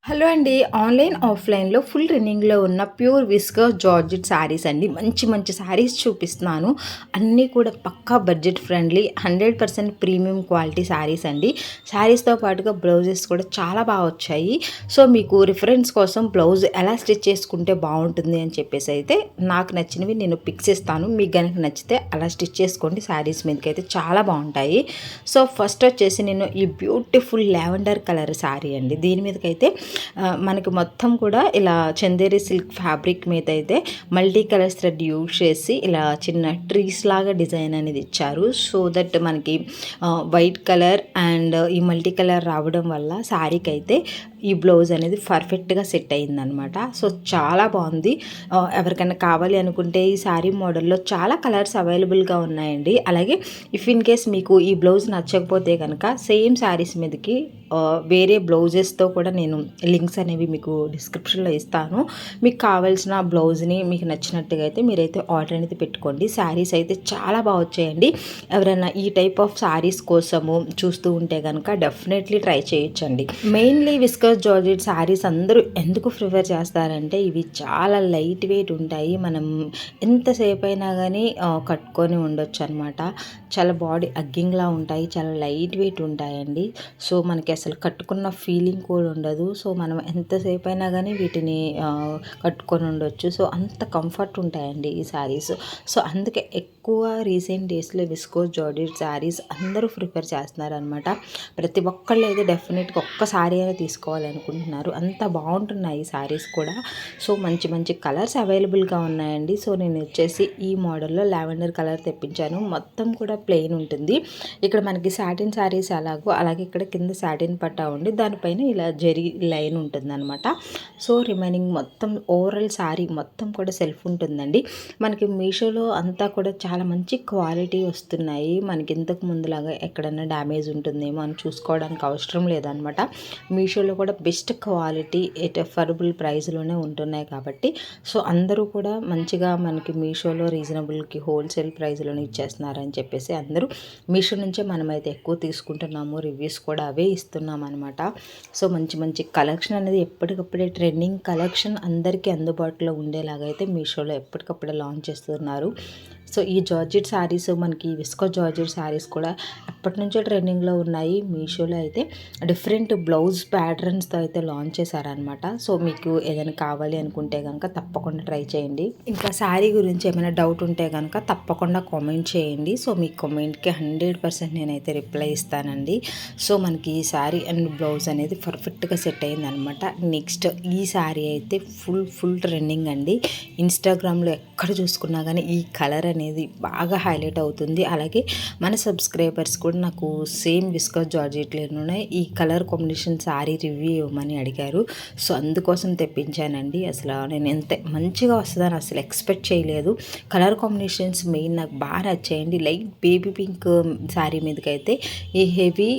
Hello అండి. Online, ఆఫ్‌లైన్‌లో full ట్రెండింగ్‌లో ఉన్న ప్యూర్ విస్కస్ జార్జెట్ శారీస్ అండి. మంచి మంచి శారీస్ చూపిస్తున్నాను. అన్నీ కూడా పక్కా budget friendly 100% premium quality sarees అండి. శారీస్‌తో పాటుగా బ్లౌజెస్ కూడా చాలా బాగా వచ్చాయి. సో, మీకు రిఫరెన్స్ కోసం బ్లౌజ్ ఎలా స్టిచ్ చేసుకుంటే బావుంటుంది అని చెప్పేసి అయితే నాకు నచ్చినవి నేను పిక్స్ ఇస్తాను. మీకు గనక నచ్చితే అలా స్టిచ్ చేసుకోండి. శారీస్ మీదకైతే చాలా బావుంటాయి. సో, ఫస్ట్ వచ్చేసి నేను ఈ బ్యూటిఫుల్ లావెండర్ కలర్ శారీ అండి. దీని మీదకైతే మనకి మొత్తం కూడా ఇలా చందేరి సిల్క్ ఫ్యాబ్రిక్ మీద అయితే మల్టీ కలర్స్ థ్రెడ్ యూజ్ చేసి ఇలా చిన్న ట్రీస్ లాగా డిజైన్ అనేది ఇచ్చారు. సో దట్ మనకి వైట్ కలర్ అండ్ ఈ మల్టీ కలర్ రావడం వల్ల శారీకి అయితే ఈ బ్లౌజ్ అనేది పర్ఫెక్ట్గా సెట్ అయిందనమాట. సో చాలా బాగుంది. ఎవరికైనా కావాలి అనుకుంటే ఈ శారీ మోడల్లో చాలా కలర్స్ అవైలబుల్గా ఉన్నాయండి. అలాగే ఇఫ్ ఇన్ కేస్ మీకు ఈ బ్లౌజ్ నచ్చకపోతే కనుక సేమ్ శారీస్ మీదకి వేరే బ్లౌజెస్తో కూడా నేను లింక్స్ అనేవి మీకు డిస్క్రిప్షన్లో ఇస్తాను. మీకు కావాల్సిన బ్లౌజ్ని మీకు నచ్చినట్టుగా అయితే మీరైతే ఆర్డర్ అనేది పెట్టుకోండి. శారీస్ అయితే చాలా బాగా వచ్చాయండి. ఎవరైనా ఈ టైప్ ఆఫ్ శారీస్ కోసము చూస్తూ ఉంటే కనుక డెఫినెట్లీ ట్రై చేయొచ్చండి. మెయిన్లీ విస్కస్ జార్జెట్ శారీస్ అందరూ ఎందుకు ప్రిఫర్ చేస్తారంటే ఇవి చాలా లైట్ వెయిట్ ఉంటాయి. మనం ఎంతసేపు అయినా కానీ కట్టుకొని ఉండొచ్చు అనమాట. చాలా బాడీ అగ్గింగ్లా ఉంటాయి. చాలా లైట్ వెయిట్ ఉంటాయండి. సో మనకి అసలు కట్టుకున్న ఫీలింగ్ కూడా ఉండదు. సో మనం ఎంతసేపు అయినా కానీ వీటిని కట్టుకొని ఉండొచ్చు. సో అంత కంఫర్ట్ ఉంటాయండి ఈ శారీస్. సో అందుకే ఎక్కువ రీసెంట్ డేస్లో విస్కోస్ జార్జెట్ శారీస్ అందరూ ప్రిఫర్ చేస్తున్నారనమాట. ప్రతి ఒక్కళ్ళు అయితే డెఫినెట్గా ఒక్క శారీ అయినా తీసుకోవాలనుకుంటున్నారు. అంత బాగుంటున్నాయి ఈ శారీస్ కూడా. సో మంచి మంచి కలర్స్ అవైలబుల్గా ఉన్నాయండి. సో నేను వచ్చేసి ఈ మోడల్లో లావెండర్ కలర్ తెప్పించాను. మొత్తం కూడా ప్లెయిన్ ఉంటుంది. ఇక్కడ మనకి సాటిన్ శారీస్ అలాగే ఇక్కడ కింద సాటిన్ పట్టా ఉండి దానిపైన ఇలా జరీ లైన్ ఉంటుందన్నమాట. సో రిమైనింగ్ మొత్తం ఓవరాల్ శారీ మొత్తం కూడా సెల్ఫ్ ఉంటుందండి. మనకి మీషోలో అంతా కూడా చాలా మంచి క్వాలిటీ వస్తున్నాయి. మనకి ఇంతకు ముందులాగా ఎక్కడన్నా డ్యామేజ్ ఉంటుందేమో అని చూసుకోవడానికి అవసరం లేదనమాట. మీషోలో కూడా బెస్ట్ క్వాలిటీ ఎట్ అఫోర్డబుల్ ప్రైస్లోనే ఉంటున్నాయి కాబట్టి సో అందరూ కూడా మంచిగా మనకి మీషోలో రీజనబుల్కి హోల్సేల్ ప్రైస్లోనే ఇచ్చేస్తున్నారని చెప్పేసి అందరూ మీషో నుంచే మనమైతే ఎక్కువ తీసుకుంటున్నాము. రివ్యూస్ కూడా అవే ఇస్తున్నాం అనమాట. సో మంచి మంచి కలెక్షన్ అనేది ఎప్పటికప్పుడే ట్రెండింగ్ కలెక్షన్ అందరికీ అందుబాటులో ఉండేలాగా అయితే మీషోలో ఎప్పటికప్పుడే లాంచ్ చేస్తున్నారు. సో ఈ జార్జెట్ శారీస్ మనకి విస్కో జార్జెట్ శారీస్ కూడా ఎప్పటి నుంచో ట్రెండింగ్లో ఉన్నాయి. మీషోలో అయితే డిఫరెంట్ బ్లౌజ్ ప్యాటర్న్స్తో అయితే లాంచ్ చేశారనమాట. సో మీకు ఏదైనా కావాలి అనుకుంటే కనుక తప్పకుండా ట్రై చేయండి. ఇంకా శారీ గురించి ఏమైనా డౌట్ ఉంటే కనుక తప్పకుండా కామెంట్ చేయండి. సో మీ కామెంట్కి 100% నేనైతే రిప్లై ఇస్తానండి. సో మనకి ఈ శారీ అండ్ బ్లౌజ్ అనేది పర్ఫెక్ట్గా సెట్ అయిందనమాట. నెక్స్ట్ ఈ శారీ అయితే ఫుల్ ట్రెండింగ్ అండి. ఇన్స్టాగ్రామ్లో ఎక్కడ చూసుకున్నా కానీ ఈ కలర్ అనేది బాగా హైలైట్ అవుతుంది. అలాగే మన సబ్స్క్రైబర్స్ కూడా నాకు సేమ్ విస్కస్ జార్జెట్లోనే ఈ కలర్ కాంబినేషన్ శారీ రివ్యూ ఇవ్వమని అడిగారు. సో అందుకోసం తెప్పించానండి. అసలు నేను ఎంత మంచిగా వస్తుందని అసలు ఎక్స్పెక్ట్ చేయలేదు. కలర్ కాంబినేషన్స్ మెయిన్ నాకు బాగా నచ్చాయండి. లైట్ బేబీ పింక్ శారీ మీదకైతే ఈ హెవీ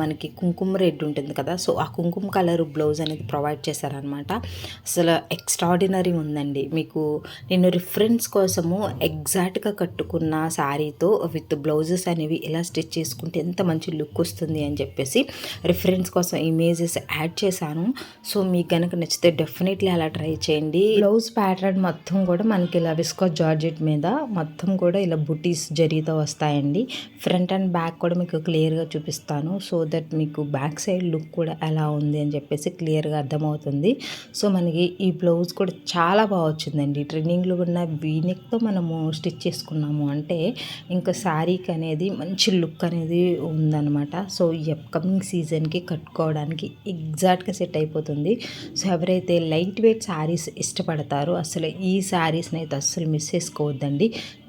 మనకి కుంకుమ రెడ్ ఉంటుంది కదా. సో ఆ కుంకుమ కలర్ బ్లౌజ్ అనేది ప్రొవైడ్ చేశారనమాట. అసలు ఎక్స్ట్రాడినరీ ఉందండి. మీకు నేను రిఫరెన్స్ కోసము ఎగ్జాక్ట్గా కట్టుకున్న శారీతో విత్ బ్లౌజెస్ అనేవి ఎలా స్టిచ్ చేసుకుంటే ఎంత మంచి లుక్ వస్తుంది అని చెప్పేసి రిఫరెన్స్ కోసం ఇమేజెస్ యాడ్ చేశాను. సో మీకు కనుక నచ్చితే డెఫినెట్లీ అలా ట్రై చేయండి. బ్లౌజ్ ప్యాటర్న్ మొత్తం కూడా మనకి ఇలా విస్కస్ జార్జెట్ మీద మొత్తం కూడా ఇలా బుటీస్ జరీతో వస్తాయండి. ఫ్రంట్ అండ్ బ్యాక్ కూడా మీకు క్లియర్గా చూపిస్తాను. సో దట్ మీకు బ్యాక్ సైడ్ లుక్ కూడా ఎలా ఉంది అని చెప్పేసి క్లియర్గా అర్థమవుతుంది. సో మనకి ఈ బ్లౌజ్ కూడా చాలా బాగా వచ్చిందండి. ట్రెండింగ్లో ఉన్న వీనెక్తో మనము స్టిచ్ చేసుకున్నాము అంటే ఇంకా శారీకి అనేది మంచి లుక్ అనేది ఉందన్నమాట. సో ఈ అప్కమింగ్ సీజన్కి కట్టుకోవడానికి ఎగ్జాక్ట్గా సెట్ అయిపోతుంది. సో ఎవరైతే లైట్ వెయిట్ శారీస్ ఇష్టపడతారో అసలు ఈ శారీస్ని అయితే అస్సలు మిస్ చేసుకోవద్దండి.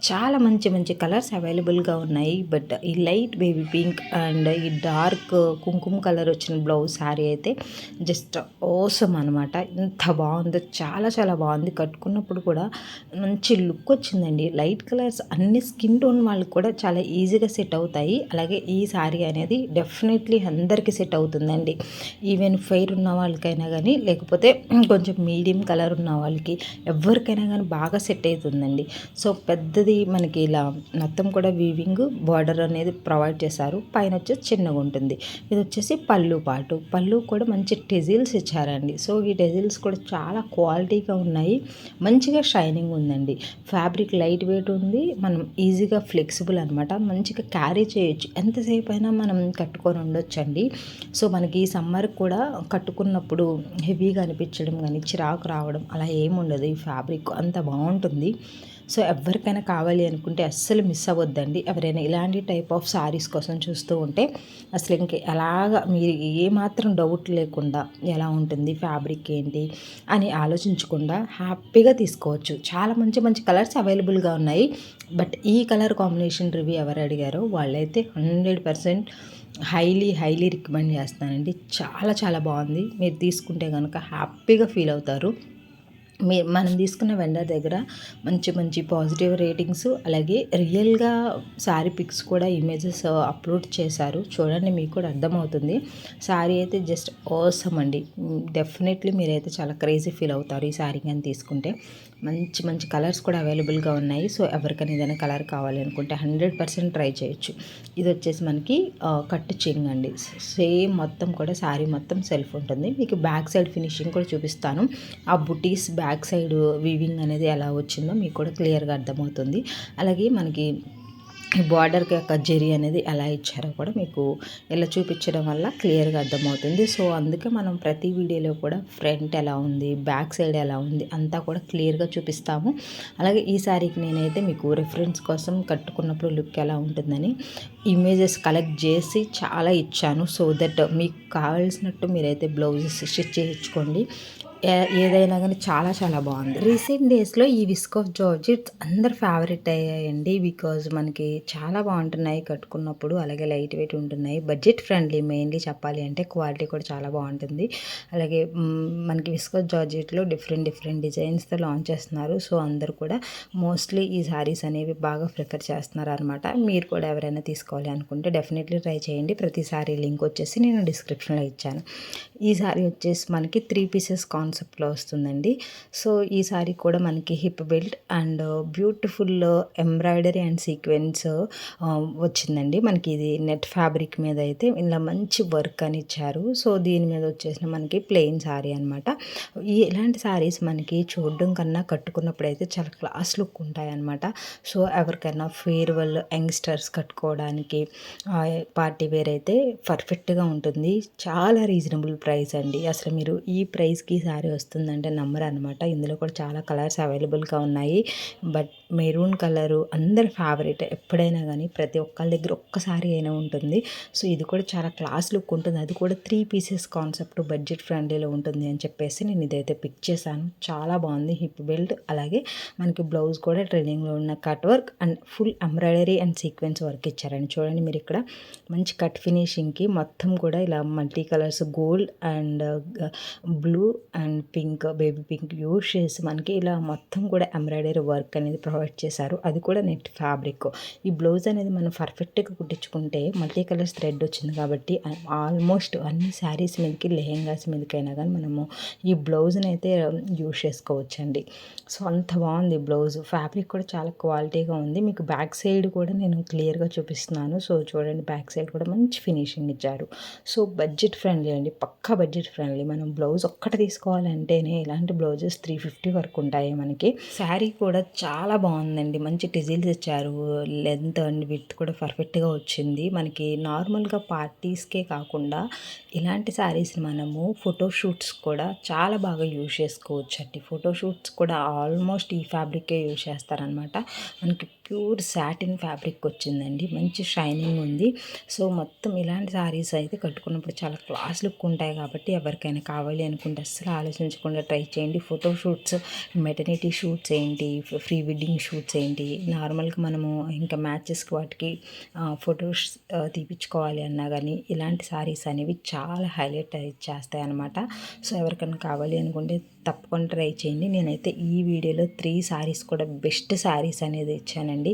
చాలా మంచి మంచి కలర్స్ అవైలబుల్గా ఉన్నాయి. బట్ ఈ లైట్ బేబీ పింక్ అండ్ ఈ డార్క్ కుంకుమ కలర్ వచ్చిన బ్లౌజ్ శారీ అయితే జస్ట్ ఓసమ్ అనమాట. ఎంత బాగుందో చాలా బాగుంది. కట్టుకున్నప్పుడు కూడా మంచి లుక్ వచ్చిందండి. లైట్ కలర్ కలర్స్ అన్ని స్కిన్ టోన్ వాళ్ళకి కూడా చాలా ఈజీగా సెట్ అవుతాయి. అలాగే ఈ శారీ అనేది డెఫినెట్లీ అందరికీ సెట్ అవుతుందండి. ఈవెన్ ఫెయిర్ ఉన్న వాళ్ళకైనా కానీ, లేకపోతే కొంచెం మీడియం కలర్ ఉన్న వాళ్ళకి, ఎవరికైనా కానీ బాగా సెట్ అవుతుందండి. సో పెద్దది మనకి ఇలా మొత్తం కూడా వీవింగ్ బార్డర్ అనేది ప్రొవైడ్ చేశారు. పైన వచ్చేసి చిన్నగా ఉంటుంది. ఇది వచ్చేసి పళ్ళు పాటు. పళ్ళు కూడా మంచి టెజిల్స్ ఇచ్చారండి. సో ఈ టెజిల్స్ కూడా చాలా క్వాలిటీగా ఉన్నాయి. మంచిగా షైనింగ్ ఉందండి. ఫ్యాబ్రిక్ లైట్ వెయిట్ ఉంది. మనం ఈజీగా ఫ్లెక్సిబుల్ అనమాట. మంచిగా క్యారీ చేయొచ్చు. ఎంతసేపు అయినా మనం కట్టుకొని ఉండొచ్చండి. సో మనకి ఈ సమ్మర్ కూడా కట్టుకున్నప్పుడు హెవీగా అనిపించడం కానీ, చిరాకు రావడం అలా ఏముండదు. ఈ ఫ్యాబ్రిక్ అంత బాగుంటుంది. సో ఎవరికైనా కావాలి అనుకుంటే అస్సలు మిస్ అవ్వద్దండి. ఎవరైనా ఇలాంటి టైప్ ఆఫ్ శారీస్ కోసం చూస్తూ ఉంటే అసలు ఇంక ఎలాగా మీరు ఏమాత్రం డౌట్ లేకుండా ఎలా ఉంటుంది ఫ్యాబ్రిక్ ఏంటి అని ఆలోచించకుండా హ్యాపీగా తీసుకోవచ్చు. చాలా మంచి మంచి కలర్స్ అవైలబుల్గా ఉన్నాయి. బట్ ఈ కలర్ కాంబినేషన్ రివ్యూ ఎవరు అడిగారో వాళ్ళైతే 100% హైలీ రికమెండ్ చేస్తానండి. చాలా చాలా బాగుంది. మీరు తీసుకుంటే కనుక హ్యాపీగా ఫీల్ అవుతారు. మనం తీసుకున్న వెండర్ దగ్గర మంచి మంచి పాజిటివ్ రేటింగ్స్, అలాగే రియల్గా శారీ పిక్స్ కూడా ఇమేజెస్ అప్లోడ్ చేశారు. చూడండి, మీకు కూడా అర్థమవుతుంది. శారీ అయితే జస్ట్ ఆసమ్ అండి. డెఫినెట్లీ మీరైతే చాలా క్రేజీ ఫీల్ అవుతారు ఈ శారీ కానీ తీసుకుంటే. మంచి మంచి కలర్స్ కూడా అవైలబుల్గా ఉన్నాయి. సో ఎవరికైనా ఏదైనా కలర్ కావాలి అనుకుంటే 100% ట్రై చేయొచ్చు. ఇది వచ్చేసి మనకి కట్టు చెంగ్ అండి. సేమ్ మొత్తం కూడా శారీ మొత్తం సెల్ఫ్ ఉంటుంది. మీకు బ్యాక్ సైడ్ ఫినిషింగ్ కూడా చూపిస్తాను. ఆ బుటీస్ బ్యాక్ సైడ్ వీవింగ్ అనేది ఎలా వచ్చిందో మీకు కూడా క్లియర్గా అర్థమవుతుంది. అలాగే మనకి బార్డర్కి యొక్క జెరీ అనేది ఎలా ఇచ్చారో కూడా మీకు ఇలా చూపించడం వల్ల క్లియర్గా అర్థమవుతుంది. సో అందుకే మనం ప్రతి వీడియోలో కూడా ఫ్రంట్ ఎలా ఉంది, బ్యాక్ సైడ్ ఎలా ఉంది అంతా కూడా క్లియర్గా చూపిస్తాము. అలాగే ఈ శారీకి నేనైతే మీకు రిఫరెన్స్ కోసం కట్టుకున్నప్పుడు లుక్ ఎలా ఉంటుందని ఇమేజెస్ కలెక్ట్ చేసి చాలా ఇచ్చాను. సో దట్ మీకు కావాల్సినట్టు మీరైతే బ్లౌజెస్ స్టిచ్ చేయించుకోండి. ఏదైనా కానీ చాలా చాలా బాగుంది. రీసెంట్ డేస్లో ఈ విస్కోఫ్ జార్జెట్స్ అందరు ఫేవరెట్ అయ్యాయండి. బికాజ్ మనకి చాలా బాగుంటున్నాయి కట్టుకున్నప్పుడు. అలాగే లైట్ వెయిట్ ఉంటున్నాయి. బడ్జెట్ ఫ్రెండ్లీ మెయిన్లీ చెప్పాలి అంటే. క్వాలిటీ కూడా చాలా బాగుంటుంది. అలాగే మనకి విస్కోఫ్ జార్జెట్లో డిఫరెంట్ డిజైన్స్తో లాంచ్ చేస్తున్నారు. సో అందరు కూడా మోస్ట్లీ ఈ శారీస్ అనేవి బాగా ప్రిఫర్ చేస్తున్నారు అనమాట. మీరు కూడా ఎవరైనా తీసుకోవాలి అనుకుంటే డెఫినెట్లీ ట్రై చేయండి. ప్రతి శారీ లింక్ వచ్చేసి నేను డిస్క్రిప్షన్లో ఇచ్చాను. ఈ శారీ వచ్చేసి మనకి 3 పీసెస్ కాన్సెప్ట్లో వస్తుందండి. సో ఈ శారీ కూడా మనకి hip belt and beautiful embroidery and sequence వచ్చిందండి. మనకి ఇది నెట్ ఫ్యాబ్రిక్ మీద అయితే ఇలా మంచి వర్క్ అని ఇచ్చారు. సో దీని మీద వచ్చేసిన మనకి ప్లెయిన్ శారీ అనమాట. ఇలాంటి శారీస్ మనకి చూడడం కన్నా కట్టుకున్నప్పుడు అయితే చాలా క్లాస్ లుక్ ఉంటాయి అనమాట. సో ఎవరికైనా ఫేర్వెల్ యంగ్స్టర్స్ కట్టుకోవడానికి పార్టీ వేర్ అయితే పర్ఫెక్ట్గా ఉంటుంది. చాలా రీజనబుల్ ప్రైస్ అండి. అసలు మీరు ఈ ప్రైస్కి శారీ వస్తుందంటే నమ్మరు అనమాట. ఇందులో కూడా చాలా కలర్స్ అవైలబుల్గా ఉన్నాయి. బట్ మెరూన్ కలరు అందరి ఫేవరెట్. ఎప్పుడైనా కానీ ప్రతి ఒక్కళ్ళ దగ్గర ఒక్క శారీ అయినా ఉంటుంది. సో ఇది కూడా చాలా క్లాస్ లుక్ ఉంటుంది. అది కూడా 3 పీసెస్ కాన్సెప్ట్ బడ్జెట్ ఫ్రెండ్లీలో ఉంటుంది అని చెప్పేసి నేను ఇదైతే పిక్ చేశాను. చాలా బాగుంది. హిప్ బెల్ట్, అలాగే మనకి బ్లౌజ్ కూడా ట్రెండింగ్లో ఉన్న cut work and full embroidery and sequence work ఇచ్చారండి. చూడండి, మీరు ఇక్కడ మంచి కట్ ఫినిషింగ్కి మొత్తం కూడా ఇలా multi colours gold and blue and pink, baby pink use చేసి మనకి ఇలా మొత్తం కూడా ఎంబ్రాయిడరీ వర్క్ అనేది ప్రొవైడ్ చేశారు. అది కూడా నెట్ ఫ్యాబ్రిక్. ఈ బ్లౌజ్ అనేది మనం పర్ఫెక్ట్గా కుట్టించుకుంటే మల్టీ కలర్స్ థ్రెడ్ వచ్చింది కాబట్టి ఆల్మోస్ట్ అన్ని శారీస్ మీదకి, లెహెంగాస్ మీదకైనా కానీ మనము ఈ బ్లౌజ్ని అయితే యూజ్ చేసుకోవచ్చండి. సో అంత బాగుంది బ్లౌజ్. ఫ్యాబ్రిక్ కూడా చాలా క్వాలిటీగా ఉంది. మీకు బ్యాక్ సైడ్ కూడా నేను క్లియర్గా చూపిస్తున్నాను. సో చూడండి, బ్యాక్ సైడ్ కూడా మంచి ఫినిషింగ్ ఇచ్చారు. సో బడ్జెట్ ఫ్రెండ్లీ అండి, పక్కా బడ్జెట్ ఫ్రెండ్లీ. మనం బ్లౌజ్ ఒక్కటి తీసుకోవాలంటేనే ఇలాంటి బ్లౌజెస్ 350 వరకు ఉంటాయి మనకి. శారీ కూడా చాలా బాగుందండి. మంచి డిజైన్స్ ఇచ్చారు. లెంత్ అండ్ విడ్త్ కూడా పర్ఫెక్ట్గా వచ్చింది. మనకి నార్మల్గా పార్టీస్కే కాకుండా ఇలాంటి శారీస్ మనము ఫోటోషూట్స్ కూడా చాలా బాగా యూజ్ చేసుకోవచ్చు అండి. ఫోటోషూట్స్ కూడా ఆల్మోస్ట్ ఈ ఫ్యాబ్రికే యూజ్ చేస్తారనమాట. మనకి ప్యూర్ సాటిన్ ఫ్యాబ్రిక్ వచ్చిందండి. మంచి షైనింగ్ ఉంది. సో మొత్తం ఇలాంటి శారీస్ అయితే కట్టుకున్నప్పుడు చాలా క్లాస్ లుక్ ఉంటాయి కాబట్టి ఎవరికైనా కావాలి అనుకుంటే అస్సలు ఆలోచించకుండా ట్రై చేయండి. ఫోటో షూట్స్, మెటర్నిటీ షూట్స్ ఏంటి, ప్రీ వెడ్డింగ్ షూట్స్ ఏంటి, నార్మల్గా మనము ఇంకా మ్యాచెస్కి వాటికి ఫొటోస్ తీపించుకోవాలి అన్నా కానీ ఇలాంటి శారీస్ అనేవి చాలా హైలైట్ చేస్తాయి అన్నమాట. సో ఎవరికైనా కావాలి అనుకుంటే తప్పకుండా ట్రై చేయండి. నేనైతే ఈ వీడియోలో 3 శారీస్ కూడా బెస్ట్ శారీస్ అనేది ఇచ్చానండి.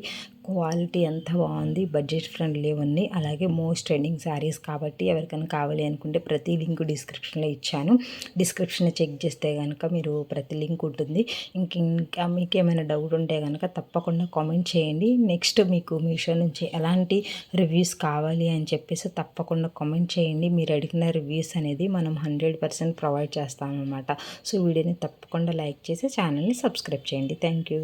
క్వాలిటీ ఎంత బాగుంది, బడ్జెట్ ఫ్రెండ్లీ ఉంది, అలాగే మోస్ట్ ట్రెండింగ్ శారీస్ కాబట్టి ఎవరికైనా కావాలి అనుకుంటే ప్రతి లింక్ డిస్క్రిప్షన్లో ఇచ్చాను. డిస్క్రిప్షన్లో చెక్ చేస్తే కనుక మీరు ప్రతి లింక్ ఉంటుంది. ఇంకా మీకు ఏమైనా డౌట్ ఉంటే కనుక తప్పకుండా కామెంట్ చేయండి. నెక్స్ట్ మీకు మీషో నుంచి ఎలాంటి రివ్యూస్ కావాలి అని చెప్పేసి తప్పకుండా కామెంట్ చేయండి. మీరు అడిగిన రివ్యూస్ అనేది మనం 100% ప్రొవైడ్ చేస్తామన్నమాట. సో వీడియోని తప్పకుండా లైక్ చేసి ఛానల్ని సబ్స్క్రైబ్ చేయండి. Thank you.